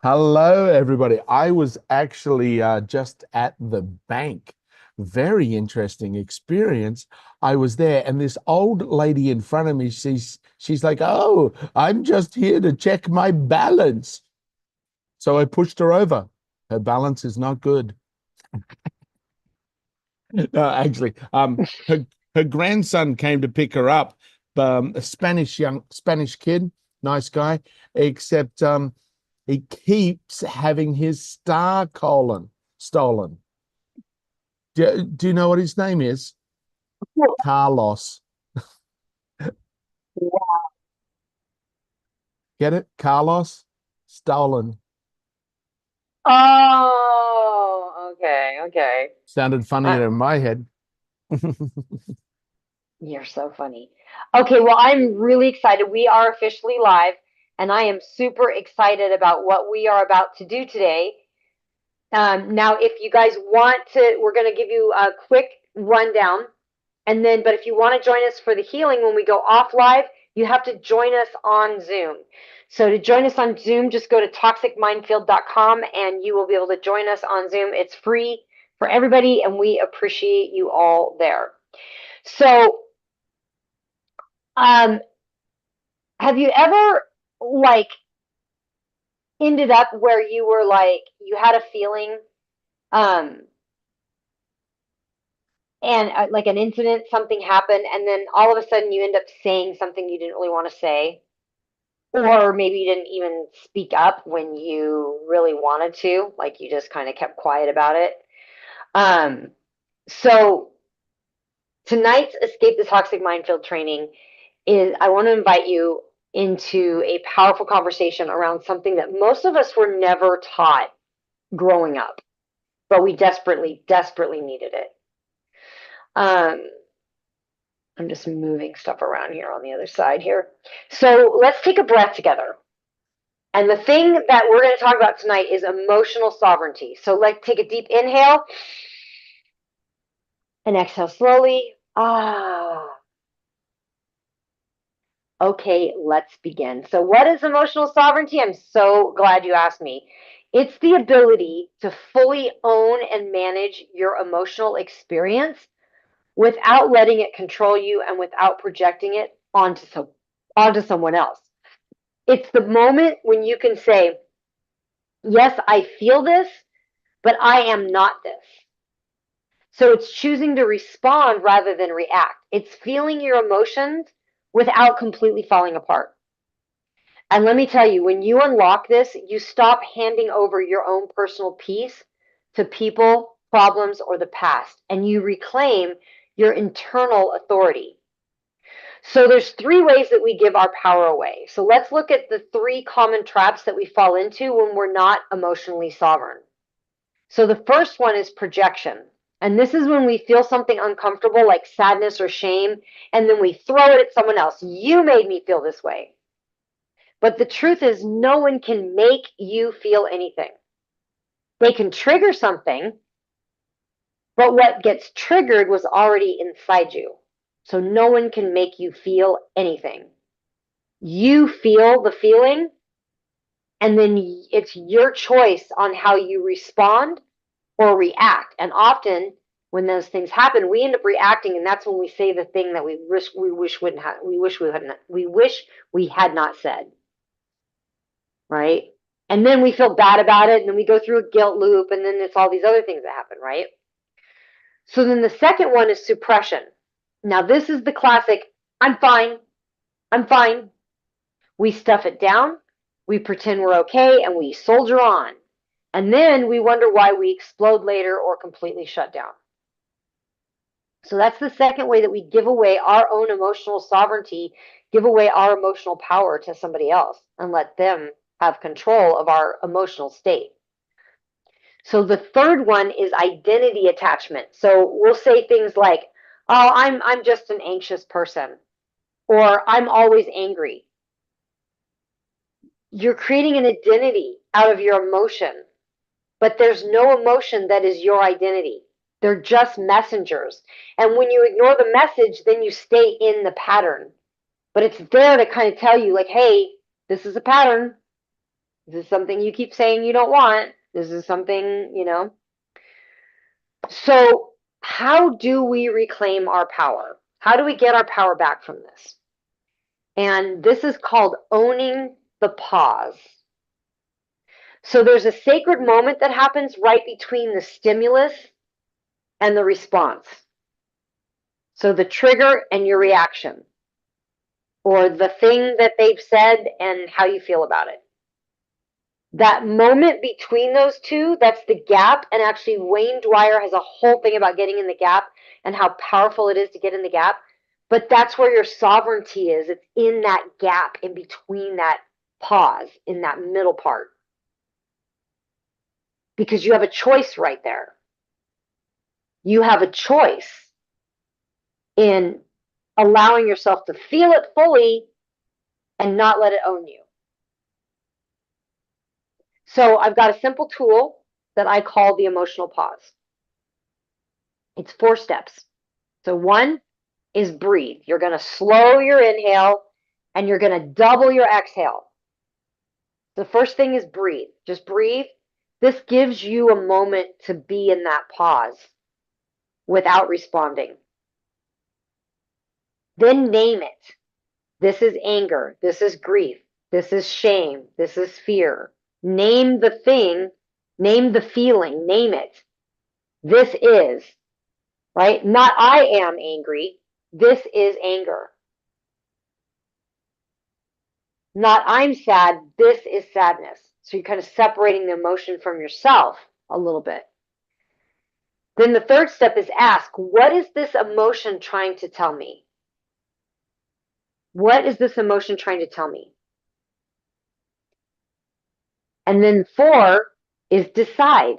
Hello, everybody. I was actually just at the bank. Very interesting experience. I was there, and this old lady in front of me, she's like, "Oh, I'm just here to check my balance." So I pushed her over. Her balance is not good. No, actually, her grandson came to pick her up. A Spanish kid, nice guy, except he keeps having his star colon stolen. Do you know what his name is? Carlos. Get it? Carlos stolen. Oh, okay, okay. Sounded Uh, funnier in my head. you're so funny. Okay, well, I'm really excited. We are officially live, and I am super excited about what we are about to do today. Now, if you guys want to, we're going to give you a quick rundown, and then, but if you want to join us for the healing when we go off live, you have to join us on Zoom. So to join us on Zoom, just go to toxicminefield.com and you will be able to join us on Zoom. It's free for everybody, and we appreciate you all there. So, um, have you ever like ended up where you were like you had a feeling, um, and like an incident, something happened, and then all of a sudden you end up saying something you didn't really want to say, or maybe you didn't even speak up when you really wanted to, like you just kind of kept quiet about it. Um, so tonight's Escape the Toxic Minefield training is I want to invite you into a powerful conversation around something that most of us were never taught growing up, but we desperately, desperately needed it. Um, I'm just moving stuff around here on the other side here. So let's take a breath together. And the thing that we're going to talk about tonight is emotional sovereignty. So let's take a deep inhale and exhale slowly. Ah, okay, let's begin. So, what is emotional sovereignty? I'm so glad you asked me. It's the ability to fully own and manage your emotional experience without letting it control you and without projecting it onto someone else. It's the moment when you can say, "Yes, I feel this, but I am not this." So it's choosing to respond rather than react. It's feeling your emotions without completely falling apart. And let me tell you, when you unlock this, you stop handing over your own personal peace to people, problems, or the past, and you reclaim your internal authority. So there's three ways that we give our power away. So let's look at the three common traps that we fall into when we're not emotionally sovereign. So the first one is projection. And this is when we feel something uncomfortable like sadness or shame, and then we throw it at someone else. You made me feel this way. But the truth is, no one can make you feel anything. They can trigger something, but what gets triggered was already inside you. So no one can make you feel anything. You feel the feeling, and then it's your choice on how you respond or react. And often when those things happen, we end up reacting, and that's when we say the thing that we wish wouldn't have, we had not said, right? And then we feel bad about it, and then we go through a guilt loop, and then it's all these other things that happen, right? So then the second one is suppression. Now this is the classic, I'm fine, I'm fine. We stuff it down, we pretend we're okay, and we soldier on. And then we wonder why we explode later or completely shut down. So that's the second way that we give away our own emotional sovereignty, give away our emotional power to somebody else and let them have control of our emotional state. So the third one is identity attachment. So we'll say things like, "Oh, I'm just an anxious person," or "I'm always angry." You're creating an identity out of your emotion, but there's no emotion that is your identity. They're just messengers. And when you ignore the message, then you stay in the pattern. But it's there to kind of tell you, like, hey, this is a pattern. This is something you keep saying you don't want. This is something, you know. So, how do we reclaim our power? How do we get our power back from this? And this is called owning the pause. So, there's a sacred moment that happens right between the stimulus and the response. So, the trigger and your reaction, or the thing that they've said and how you feel about it. That moment between those two, that's the gap. And actually, Wayne Dwyer has a whole thing about getting in the gap and how powerful it is to get in the gap. But that's where your sovereignty is. It's in that gap, in between that pause, in that middle part. Because you have a choice right there. You have a choice in allowing yourself to feel it fully and not let it own you. So I've got a simple tool that I call the emotional pause. It's 4 steps. So 1 is breathe. You're going to slow your inhale and you're going to double your exhale. The first thing is breathe. Just breathe. This gives you a moment to be in that pause without responding. Then name it. This is anger. This is grief. This is shame. This is fear. Name the thing. Name the feeling. Name it. This is, right? Not I am angry. This is anger. Not I'm sad. This is sadness. So you're kind of separating the emotion from yourself a little bit. Then the third step is ask, what is this emotion trying to tell me? What is this emotion trying to tell me? And then 4 is decide.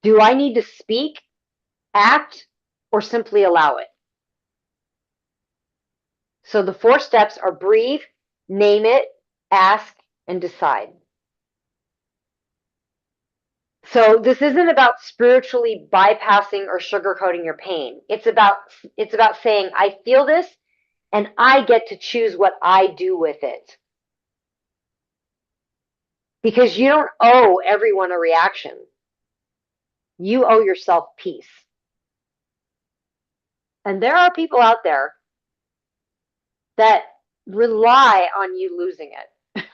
Do I need to speak, act, or simply allow it? So the 4 steps are breathe, name it, ask, and decide. So this isn't about spiritually bypassing or sugarcoating your pain. It's about saying, I feel this and I get to choose what I do with it. Because you don't owe everyone a reaction. You owe yourself peace. And there are people out there that rely on you losing it.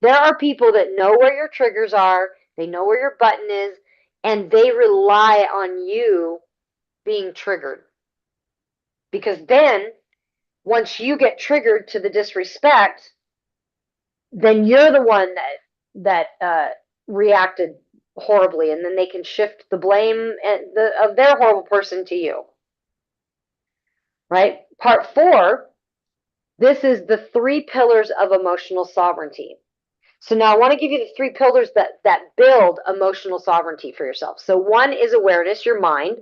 There are people that know where your triggers are, they know where your button is, and they rely on you being triggered. Because then, once you get triggered to the disrespect, then you're the one that reacted horribly, and then they can shift the blame of their horrible person to you. Right? Part 4, this is the 3 pillars of emotional sovereignty. So now I want to give you the 3 pillars that build emotional sovereignty for yourself. So 1 is awareness, your mind.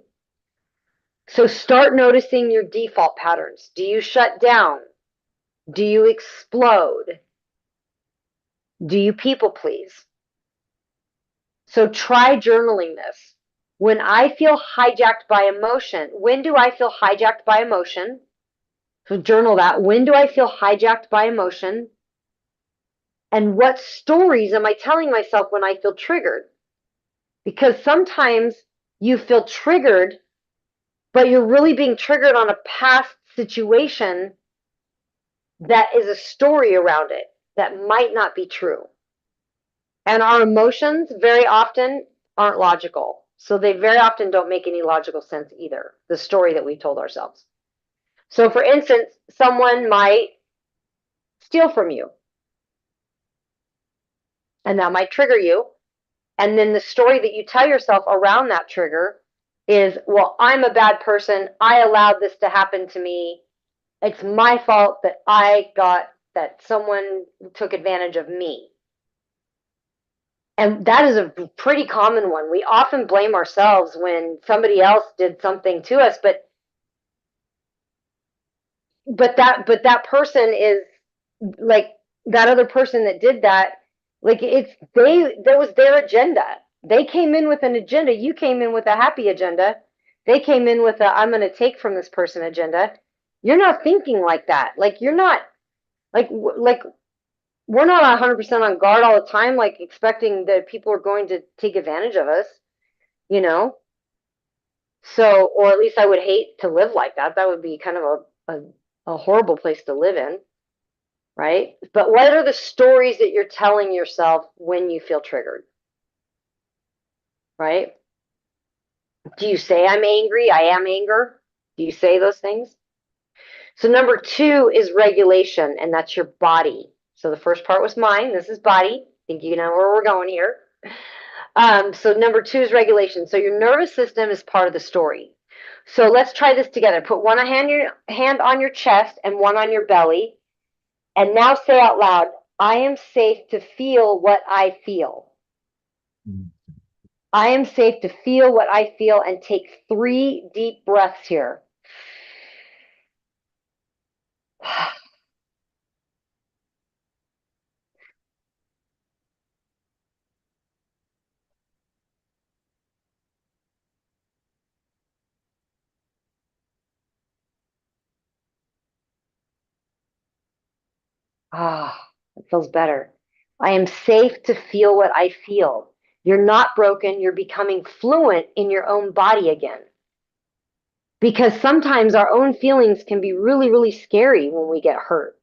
So start noticing your default patterns. Do you shut down? Do you explode? Do you people please? So try journaling this. When I feel hijacked by emotion, when do I feel hijacked by emotion? So journal that. When do I feel hijacked by emotion? And what stories am I telling myself when I feel triggered? Because sometimes you feel triggered, but you're really being triggered on a past situation that is a story around it that might not be true. And our emotions very often aren't logical. So they very often don't make any logical sense either, the story that we told ourselves. So for instance, someone might steal from you. And that might trigger you. And then the story that you tell yourself around that trigger is, well, I'm a bad person. I allowed this to happen to me. It's my fault that someone took advantage of me. And that is a pretty common one. We often blame ourselves when somebody else did something to us, but that person is like, that other person that did that, like, that was their agenda. They came in with an agenda. You came in with a happy agenda. They came in with a I'm going to take from this person agenda. You're not thinking like that. Like, you're not like we're not 100% on guard all the time, like expecting that people are going to take advantage of us, you know? So, or at least I would hate to live like that. That would be kind of a horrible place to live in, right? But what are the stories that you're telling yourself when you feel triggered, right? Do you say I'm angry? I am anger. Do you say those things? So number 2 is regulation, and that's your body. So the first part was mind. This is body. I think you know where we're going here. So number 2 is regulation. So your nervous system is part of the story. So let's try this together. Put one hand on your chest and one on your belly. And now say out loud, I am safe to feel what I feel. I am safe to feel what I feel, and take 3 deep breaths here. Ah, it feels better. I am safe to feel what I feel. You're not broken. You're becoming fluent in your own body again. Because sometimes our own feelings can be really, really scary when we get hurt.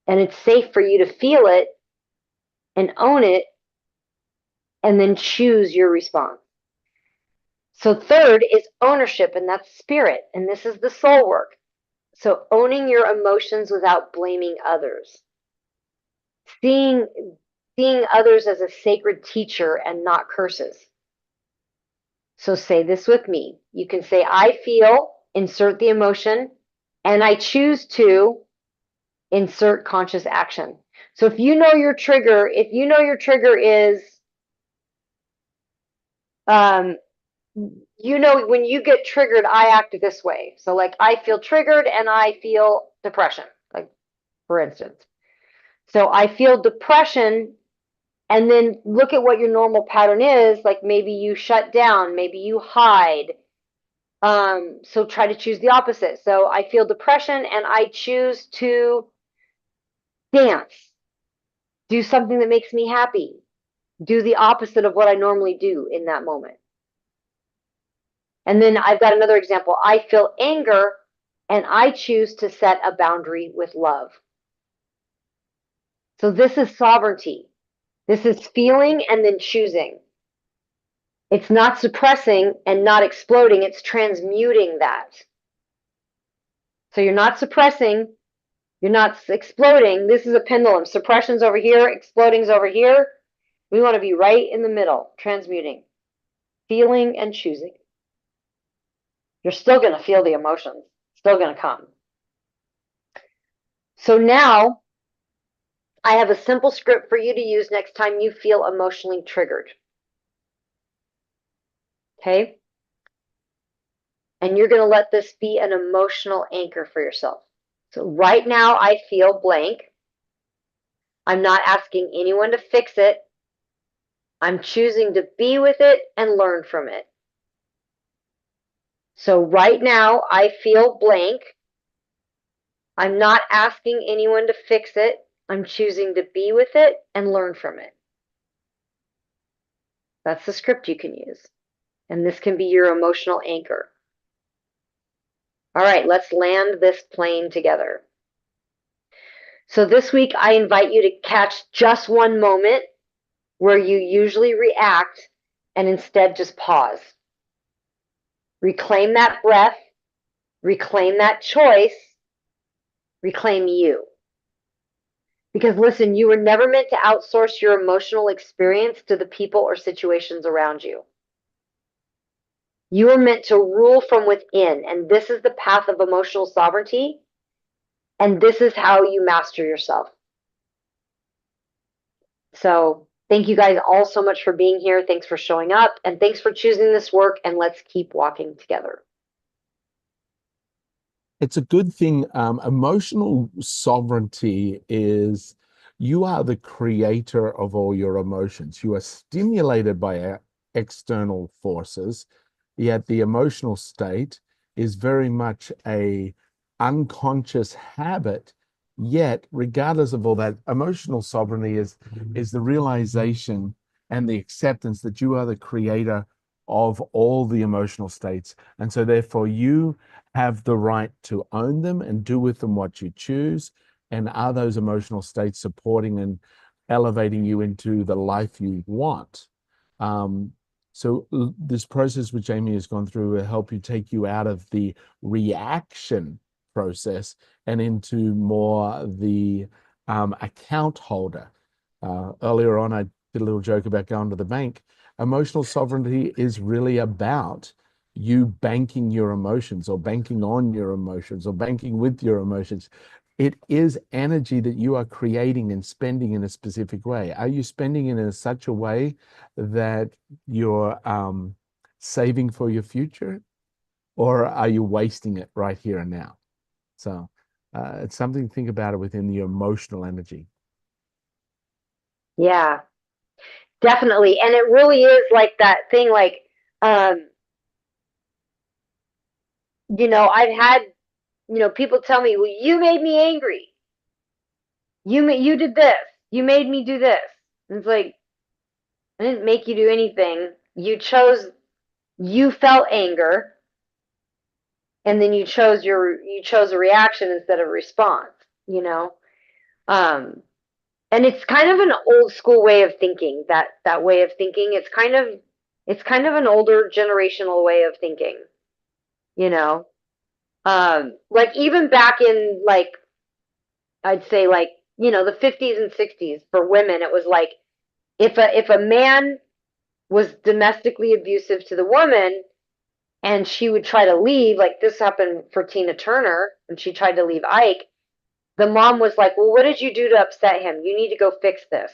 And it's safe for you to feel it and own it and then choose your response. So, third is ownership, and that's spirit. And this is the soul work. So, owning your emotions without blaming others. Seeing others as a sacred teacher and not curses. So say this with me. You can say, I feel, insert the emotion, and I choose to insert conscious action. So if you know your trigger is, when you get triggered, I act this way. So like I feel triggered and I feel depression, like for instance. So I feel depression, and then look at what your normal pattern is. Like maybe you shut down, maybe you hide. So try to choose the opposite. So I feel depression and I choose to dance, do something that makes me happy, do the opposite of what I normally do in that moment. And then I've got another example. I feel anger and I choose to set a boundary with love. So this is sovereignty. This is feeling and then choosing. It's not suppressing and not exploding, it's transmuting that. So you're not suppressing, you're not exploding. This is a pendulum. Suppression's over here, exploding's over here. We want to be right in the middle, transmuting, feeling and choosing. You're still going to feel the emotions, still going to come. So now I have a simple script for you to use next time you feel emotionally triggered. Okay? And you're going to let this be an emotional anchor for yourself. So right now I feel blank. I'm not asking anyone to fix it. I'm choosing to be with it and learn from it. So right now I feel blank. I'm not asking anyone to fix it. I'm choosing to be with it and learn from it. That's the script you can use. And this can be your emotional anchor. All right, let's land this plane together. So this week, I invite you to catch just one moment where you usually react and instead just pause. Reclaim that breath, reclaim that choice, reclaim you. Because listen, you were never meant to outsource your emotional experience to the people or situations around you. You are meant to rule from within, and this is the path of emotional sovereignty, and this is how you master yourself. So thank you guys all so much for being here. Thanks for showing up, and thanks for choosing this work, and let's keep walking together. It's a good thing. Emotional sovereignty is you are the creator of all your emotions. You are stimulated by external forces, yet the emotional state is very much a unconscious habit. Yet, regardless of all that, emotional sovereignty is the realization and the acceptance that you are the creator of all the emotional states. And so therefore you have the right to own them and do with them what you choose. And are those emotional states supporting and elevating you into the life you want? So this process which Amy has gone through will help you take you out of the reaction process and into more the account holder. Earlier on, I did a little joke about going to the bank. Emotional sovereignty is really about you banking your emotions or banking on your emotions or banking with your emotions. It is energy that you are creating and spending in a specific way. Are you spending it in such a way that you're saving for your future, or are you wasting it right here and now? So it's something to think about it within the emotional energy. Yeah, definitely. And it really is like that thing, like, I've had, people tell me, well, you made me angry. You did this. You made me do this. And it's like, I didn't make you do anything. You felt anger, and then you chose a reaction instead of a response, you know? And it's kind of an old school way of thinking, that way of thinking. It's kind of an older generational way of thinking, you know? Like even back in, like, I'd say, like, the 50s and 60s for women, it was like if a man was domestically abusive to the woman and she would try to leave, like this happened for Tina Turner and she tried to leave Ike, the mom was like, well, what did you do to upset him? You need to go fix this.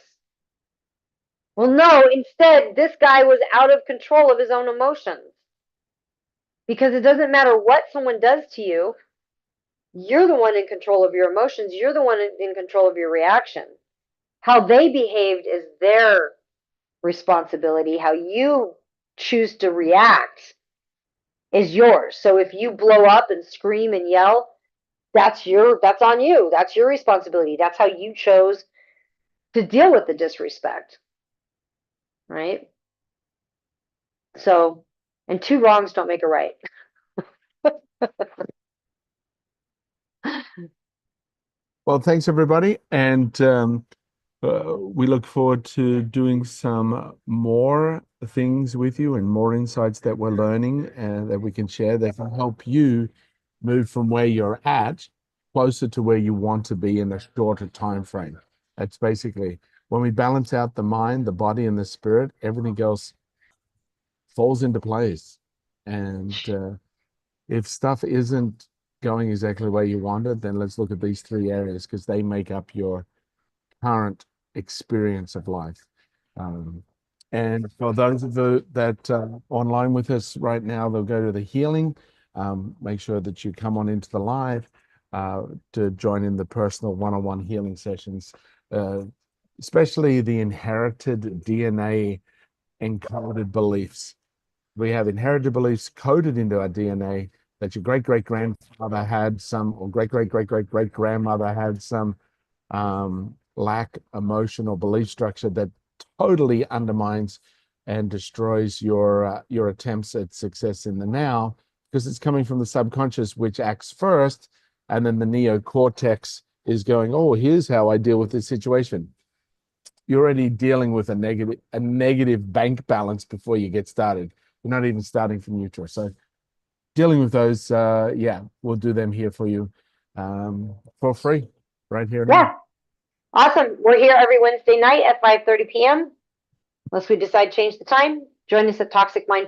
Well, no, instead, this guy was out of control of his own emotions. Because it doesn't matter what someone does to you, you're the one in control of your emotions. You're the one in control of your reaction. How they behaved is their responsibility. How you choose to react is yours. So if you blow up and scream and yell, that's on you. That's your responsibility. That's how you chose to deal with the disrespect. Right? So, and two wrongs don't make a right. Well, thanks everybody. And we look forward to doing some more things with you and more insights that we're learning and that we can share that can help you move from where you're at closer to where you want to be in a shorter time frame. That's basically when we balance out the mind, the body, and the spirit, everything else falls into place. And if stuff isn't going exactly the way you wanted, then let's look at these three areas because they make up your current experience of life. And for those of you that online with us right now, they'll go to the healing. Make sure that you come on into the live to join in the personal one-on-one healing sessions, especially the inherited DNA encoded beliefs. We have inherited beliefs coded into our DNA that your great-great-grandfather had some, or great-great-great-great-great-grandmother had some lack emotional belief structure that totally undermines and destroys your attempts at success in the now, because it's coming from the subconscious, which acts first, and then the neocortex is going, oh, here's how I deal with this situation. You're already dealing with a negative bank balance before you get started. You're not even starting from neutral. So dealing with those, we'll do them here for you for free right here now. Yeah. Awesome. We're here every Wednesday night at 5:30 p.m. Unless we decide to change the time. Join us at Toxic Minefield.